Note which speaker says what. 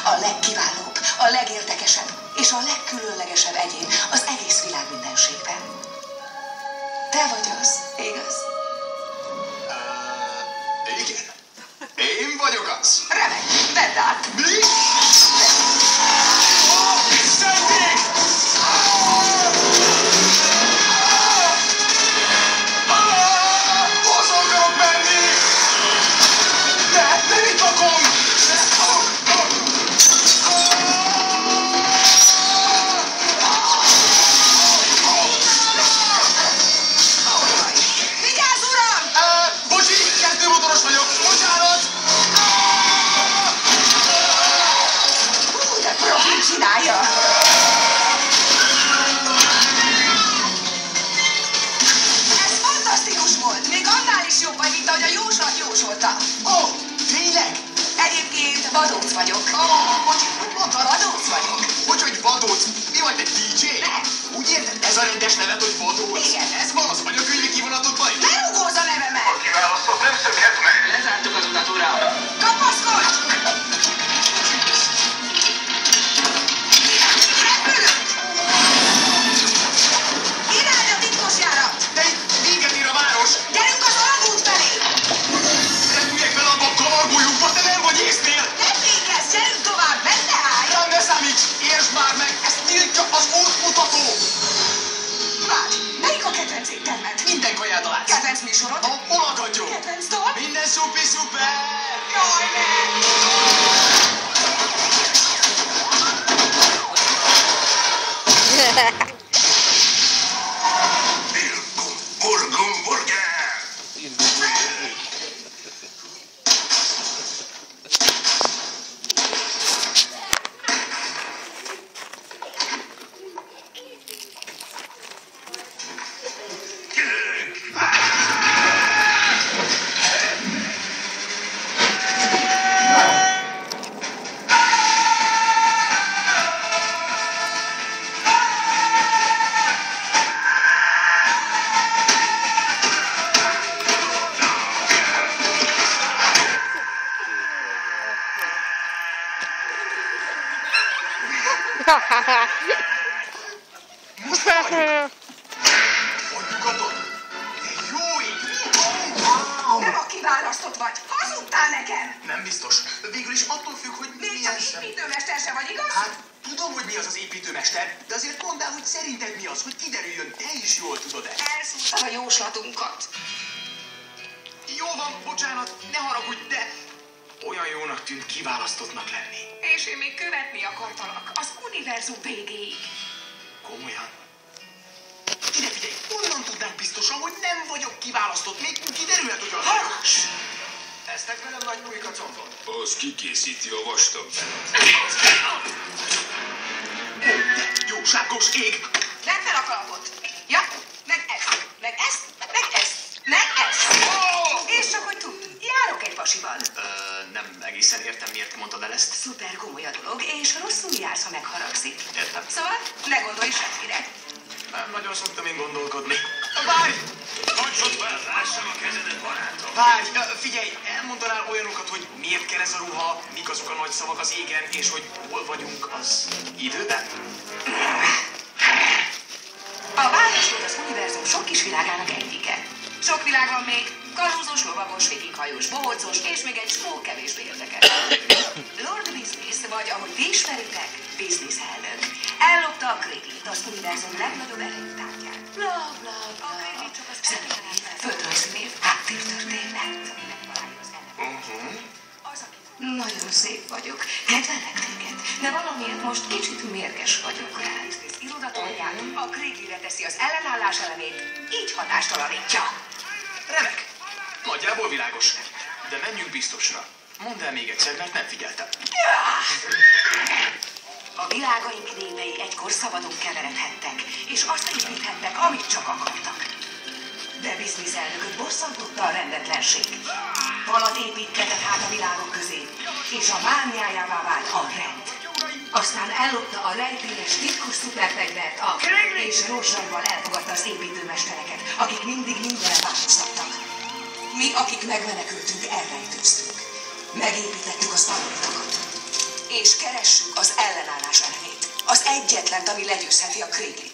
Speaker 1: a legkiválóbb, a legérdekesebb és a legkülönlegesebb egyén az egész világ mindenségben. Te vagy az, igaz?
Speaker 2: Igen. Én vagyok az.
Speaker 1: Remek, vedd át!
Speaker 2: Mi? Szenték! Haza akarok menni! Nem itt lakom!
Speaker 1: Vigyázz, uram!
Speaker 2: Bocsi, kettőmotoros vagyok, bocsánat!
Speaker 1: Hú, de profin csinálja! Ez fantasztikus volt! Még annál is jobb vagy, mint ahogy a jóslat jósolta.
Speaker 2: Ó, tényleg?
Speaker 1: Egyébként vadóc vagyok.
Speaker 2: Bocsi, hogy mondtad?
Speaker 1: Vadóc vagyok.
Speaker 2: Hogy vadóc? Mi vagy egy DJ?
Speaker 1: Nem.
Speaker 2: Úgy érted, ez a rendes neved, hogy vadóc?
Speaker 1: Igen.
Speaker 2: Ez van az anyakönyvi kivonatodban?
Speaker 1: Ne rugózz a nevemet!
Speaker 2: Kiválasztott nem szökhet meg.
Speaker 3: Lezártuk az utat, uram!
Speaker 1: Kapaszkodj! Repülünk! Irány a titkos járat!
Speaker 2: De itt véget ér a város!
Speaker 1: Gyerünk az alagút felé!
Speaker 2: Repüljek bele abba a kamargójukba, te nem vagy észnél!
Speaker 1: Ne fékezz, gyerünk tovább, benne állj!
Speaker 2: Rám ne számíts! Értsd már meg! Ezt tiltja az útmutató!
Speaker 1: Várj, melyik a kedvenc éttermed?
Speaker 2: Minden kaját látsz!
Speaker 1: Kedvenc műsorod?
Speaker 2: Hol akadjon?
Speaker 1: Kedvenc dolg?
Speaker 2: Minden szupi szuper!
Speaker 1: Jaj, ne!
Speaker 2: Burger! Most felvagyunk! Hogy nyugodod? De jó ég!
Speaker 1: Nem a kiválasztott vagy. Hazudtál nekem!
Speaker 2: Nem biztos. Végül is attól függ, hogy
Speaker 1: Még
Speaker 2: milyen
Speaker 1: csak
Speaker 2: szem.
Speaker 1: építőmester se vagy, igaz?
Speaker 2: Hát, tudom, hogy mi az az építőmester, de azért mondd el, hogy szerinted mi az, hogy kiderüljön, te is jól tudod-e.
Speaker 1: Elszúrtad a jóslatunkat.
Speaker 2: Jó van, bocsánat, ne haragudj, de olyan jónak tűnt kiválasztottnak lenni.
Speaker 1: És én még követni akartalak az univerzum végéig.
Speaker 2: Komolyan? Ide figyelj, onnan tudnánk biztosan, hogy nem vagyok kiválasztott, még kiderülhet, hogy az...
Speaker 1: Hallgass!
Speaker 2: Eztek velem nagy pulyka combon.
Speaker 4: Az kikészíti a vastag
Speaker 2: Jóságos ég!
Speaker 1: Vedd fel a kalapot. Ja, meg ezt, meg ezt, meg ezt, meg ezt. És csak hogy tudd, járok egy pasival.
Speaker 2: Nem egészen értem, miért mondtad el ezt.
Speaker 1: Szuper komoly a dolog, és rosszul jársz, ha megharagszik.
Speaker 2: Értem.
Speaker 1: Szóval ne gondolj semmire.
Speaker 2: Nem nagyon szoktam én gondolkodni. Várj!
Speaker 4: Hagyjad fel, lássam a kezedet, barátom!
Speaker 2: Várj! Figyelj, elmondanál olyanokat, hogy miért kell ez a ruha, mik azok a nagy szavak az égen, és hogy hol vagyunk az időben?
Speaker 1: A városod az univerzum sok kis világának egyike. Sok világ van még, kalózos, lovagos, vikinghajós, bohócos, és még egy smó kevésbé érdekes. Lord Business, vagy ahogy ti ismeritek, Business elnök, ellopta a Kriglit, az univerzum legnagyobb erejútárgyát. Bla, bla, bla. A Kriglit csak az személytelen földrajzi név, háttértörténet. Nagyon szép vagyok, kedvelek téged, de valamiért most kicsit mérges vagyok rád. Irodatolját a Kriglire teszi az ellenállás elemét, így hatástalanítja.
Speaker 2: Remek! Nagyjából világos. De menjünk biztosra. Mondd el még egyszer, mert nem figyeltem.
Speaker 1: A világaink népei egykor szabadon keveredhettek, és azt építhettek, amit csak akartak. De Business elnököt bosszantotta a rendetlenség. Falat építgetett hát a világok közé, és a mániájává vált a rend. Aztán ellopta a rejtélyes titkos szuperfegyvert, és rózsaival elfogadta az építőmestereket, akik mindig mindenre változtattak. Mi, akik megmenekültünk, elrejtőztünk. Megépítettük az alapitakat. és keressük az ellenállás elemét. Az egyetlent, ami legyőzheti a Kriglit.